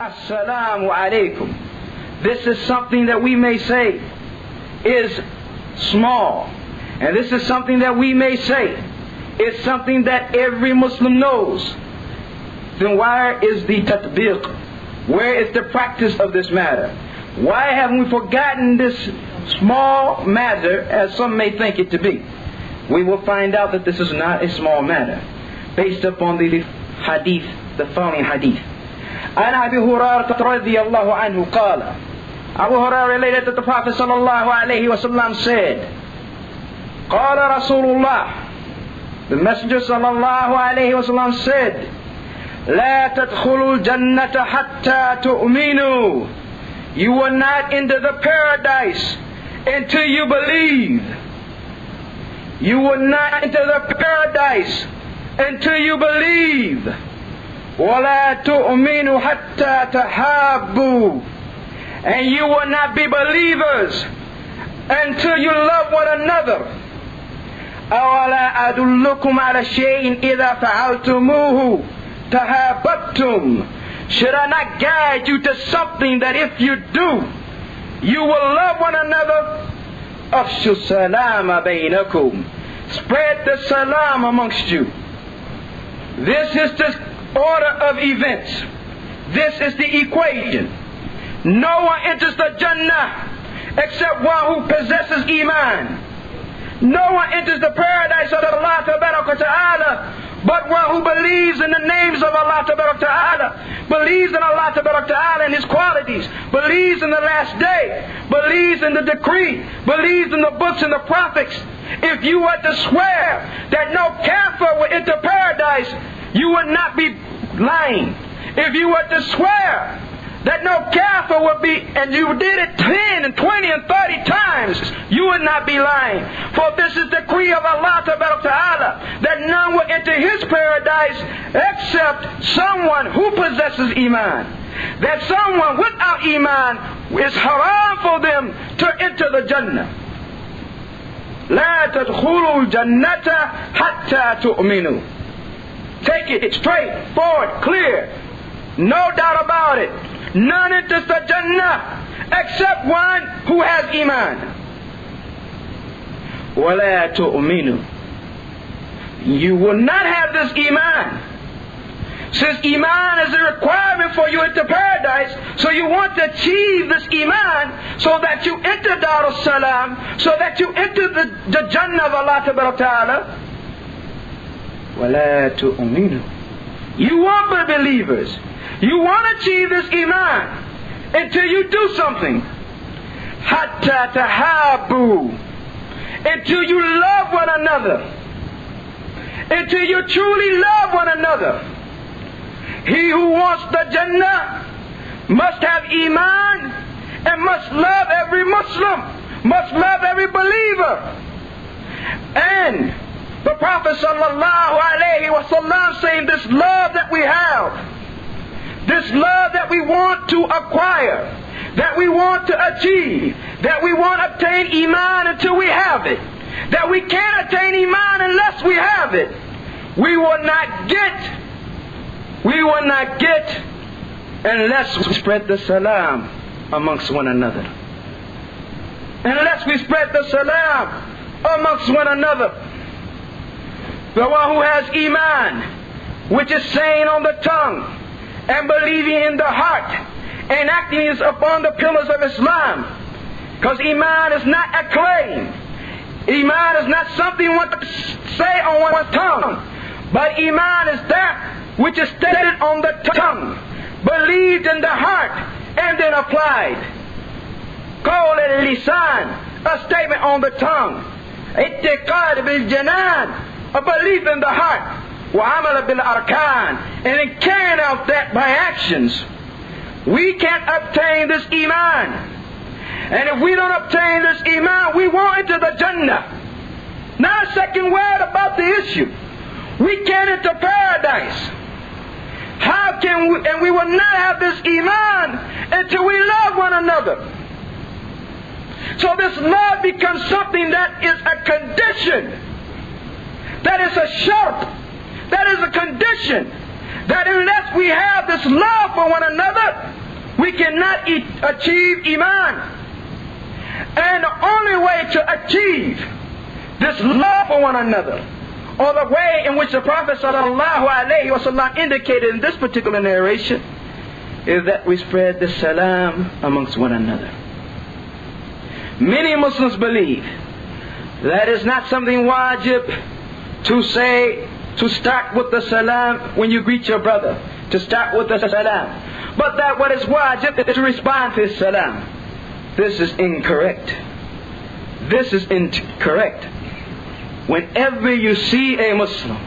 as-salaamu, alaykum. This is something that we may say is small. And this is something that we may say is something that every Muslim knows. Then where is the tatbiq? Where is the practice of this matter? Why haven't we forgotten this small matter as some may think it to be? We will find out that this is not a small matter based upon the hadith, the following hadith. An Abi Huraira radiyallaahu anhu qala. Abu Huraira related that the Prophet sallallahu alayhi wa sallam said, Qala Rasulullah, the Messenger sallallahu alayhi wa sallam said, La tadkhulul jannata hatta tu'minu. You will not enter the paradise until you believe. You will not enter the paradise until you believe. وَلَا تُؤْمِنُوا حَتَّى تَحَابُّوا. And you will not be believers until you love one another. أَوَلَا أَدُلُّكُمْ عَلَى شَيْءٍ إِذَا فَعَلْتُمُوهُ تَحَابَبْتُمْ. Should I not guide you to something that if you do, you will love one another? أَفْشُوا السَّلَامَ بَيْنَكُمْ. Spread the salam amongst you. This is the order of events. This is the equation. No one enters the Jannah except one who possesses Iman. No one enters the paradise of Allah Ta'ala but one who believes in the names of Allah Ta'ala, believes in Allah Ta'ala and His qualities, believes in the last day, believes in the decree, believes in the books and the prophets. If you were to swear that no kafir will enter paradise, you would not be lying. If you were to swear that no kafir would be, and you did it 10 and 20 and 30 times, you would not be lying. For this is the decree of Allah Ta'ala, that none will enter His paradise except someone who possesses Iman. That someone without Iman is haram for them to enter the Jannah. لا تدخلوا الجنة حتى تؤمنوا. Take it straight, forward, clear. No doubt about it. None enters the Jannah except one who has Iman. وَلَا تُؤْمِنُوا. You will not have this Iman. Since Iman is a requirement for you into paradise, so you want to achieve this Iman so that you enter Dar as-Salam, so that you enter the Jannah of Allah Ta'ala. وَلَا تُؤْمِنُوا. You won't be believers. You won't achieve this Iman until you do something. Hatta tahabu. Until you love one another. Until you truly love one another. He who wants the Jannah must have Iman and must love every Muslim, must love every believer. And the Prophet sallallahu alayhi wa sallam saying this love that we have, this love that we want to acquire, that we want to achieve, that we want to obtain Iman until we have it, that we can't attain Iman unless we have it, we will not get unless we spread the salam amongst one another. Unless we spread the salam amongst one another. The one who has Iman, which is saying on the tongue, and believing in the heart, and acting is upon the pillars of Islam. Because Iman is not a claim. Iman is not something one to say on one's tongue. But Iman is that which is stated on the tongue, believed in the heart, and then applied. Qawl al-lisan, a statement on the tongue. Ittiqad bil-janan, a belief in the heart. وَعَمَلَ بِالْأَرْكَانِ, and then carrying out that by actions. We can't obtain this Iman. And if we don't obtain this Iman, we won't enter the Jannah. Not a second word about the issue. We can't enter paradise. How can we, and we will not have this Iman until we love one another. So this love becomes something that is a condition. That is a shart. That is a condition that unless we have this love for one another, we cannot achieve Iman. And the only way to achieve this love for one another, or the way in which the Prophet ﷺ indicated in this particular narration, is that we spread the salam amongst one another. Many Muslims believe that it's not something wajib to say, to start with the salam when you greet your brother, to start with the salam. But that what is wajib is to respond to his salam. This is incorrect. This is incorrect. Whenever you see a Muslim,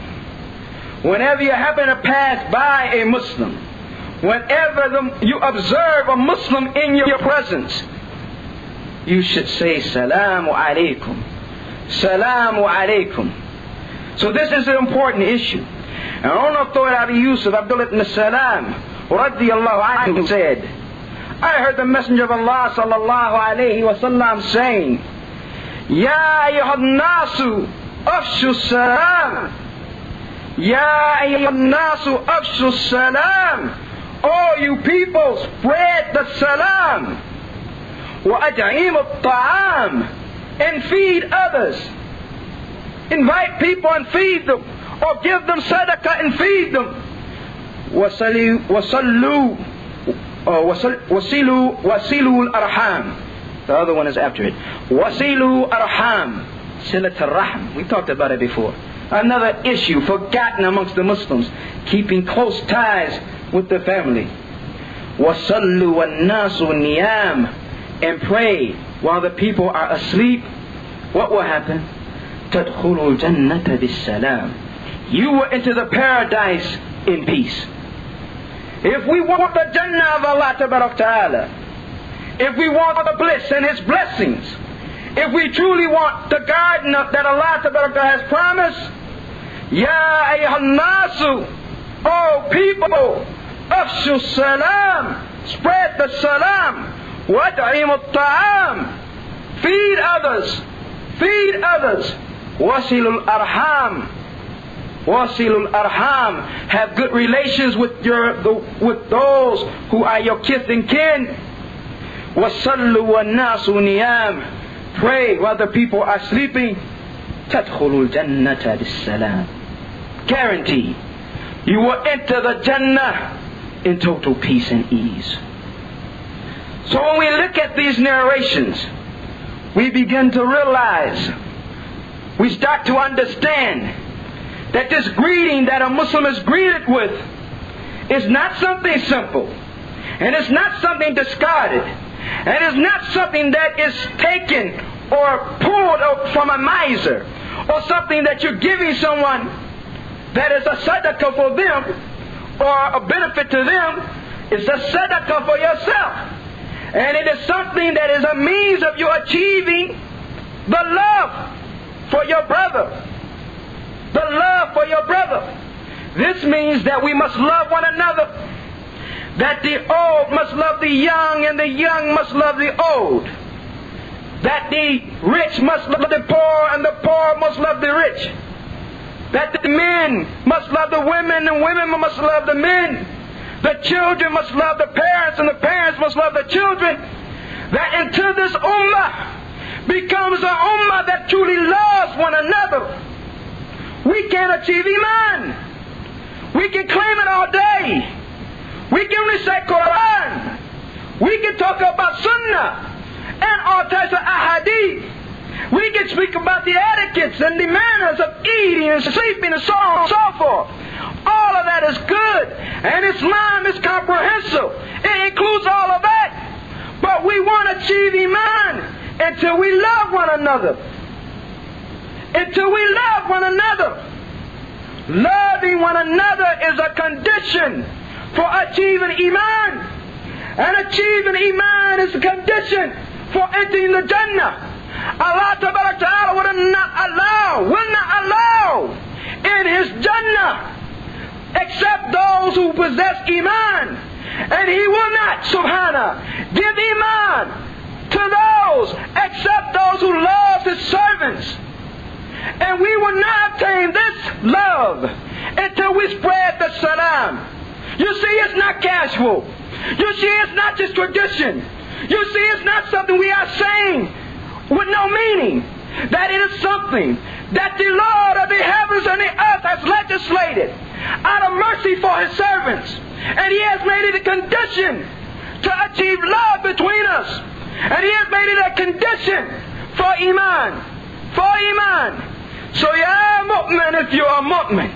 whenever you happen to pass by a Muslim, whenever you observe a Muslim in your presence, you should say Salaamu alaykum. Salaamu alaykum. So this is an important issue. And on authority of Yusuf Abdullah ibn Salam radiyallaahu anhu said, I heard the Messenger of Allah sallallahu alayhi wa sallam saying, Ya ayyuhan nasu afshu salam. Ya ayyuhan nasu afshu salam. Oh, you people, spread the salam. Wa ad'imu at-ta'am. And feed others. Invite people and feed them. Or give them sadaqah and feed them. Wasilu al-arham. The other one is after it. Wasilu arham. Silat al-rahm. We talked about it before. Another issue forgotten amongst the Muslims. Keeping close ties with the family. Wasallu al-nasu niyam. And pray while the people are asleep. What will happen? Tadkhulu al-jannata bis-salam. You will enter the paradise in peace. If we want the Jannah of Allah Ta'ala, if we want the bliss and His blessings, if we truly want the garden that Allah Ta'ala has promised, Ya ayyuhan nasu, oh people, afshu salam, spread the salam, wad'imu at-ta'am, feed others, wasilul arham, wasilul arham, have good relations with those who are your kith and kin. Wasallu wan-nasu niyam, pray while the people are sleeping. Tadkhulul jannata bis-salam. Guarantee you will enter the Jannah in total peace and ease. So when we look at these narrations, we begin to realize, we start to understand that this greeting that a Muslim is greeted with is not something simple, and it's not something discarded, and it's not something that is taken or pulled from a miser, or something that you're giving someone that is a sadaqah for them or a benefit to them. It's a sadaqah for yourself, and it is something that is a means of you achieving the love for your brother. The love for your brother. This means that we must love one another. That the old must love the young, and the young must love the old. That the rich must love the poor, and the poor must love the rich. That the men must love the women, and women must love the men. The children must love the parents, and the parents must love the children. That until this ummah becomes an ummah that truly loves one another, we can achieve Iman. We can claim it all day. We can recite Quran. We can talk about Sunnah and all types of Hadith. We can speak about the etiquettes and the manners of eating and sleeping and so on and so forth. All of that is good, and Islam is comprehensive. It includes all of that. But we want to achieve Iman until we love one another. Until we love one another. Loving one another is a condition for achieving Iman. And achieving Iman is a condition for entering the Jannah. Allah Ta'ala will not allow in His Jannah except those who possess Iman. And He will not, subhanah, give Iman to those except those who love His servants. And we will not obtain this love until we spread the salam. You see, it's not casual. You see, it's not just tradition. You see, it's not something we are saying with no meaning. That it is something that the Lord of the heavens and the earth has legislated out of mercy for His servants. And He has made it a condition to achieve love between us. And He has made it a condition for Iman. For Iman. So ya mu'min if you're a mu'min.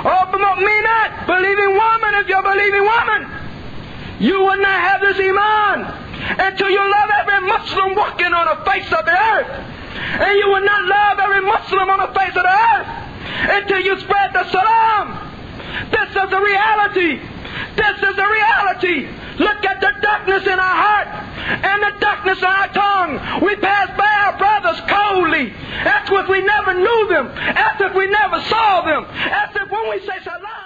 Or mu'minat, believing woman if you're a believing woman. You will not have this Iman until you love every Muslim walking on the face of the earth. And you will not love every Muslim on the face of the earth until you spread the salam. This is the reality. This is the reality. Look at the darkness in our heart and the darkness in our tongue. We pass by our brothers coldly, as if we never knew them, as if we never saw them, as if when we say salam.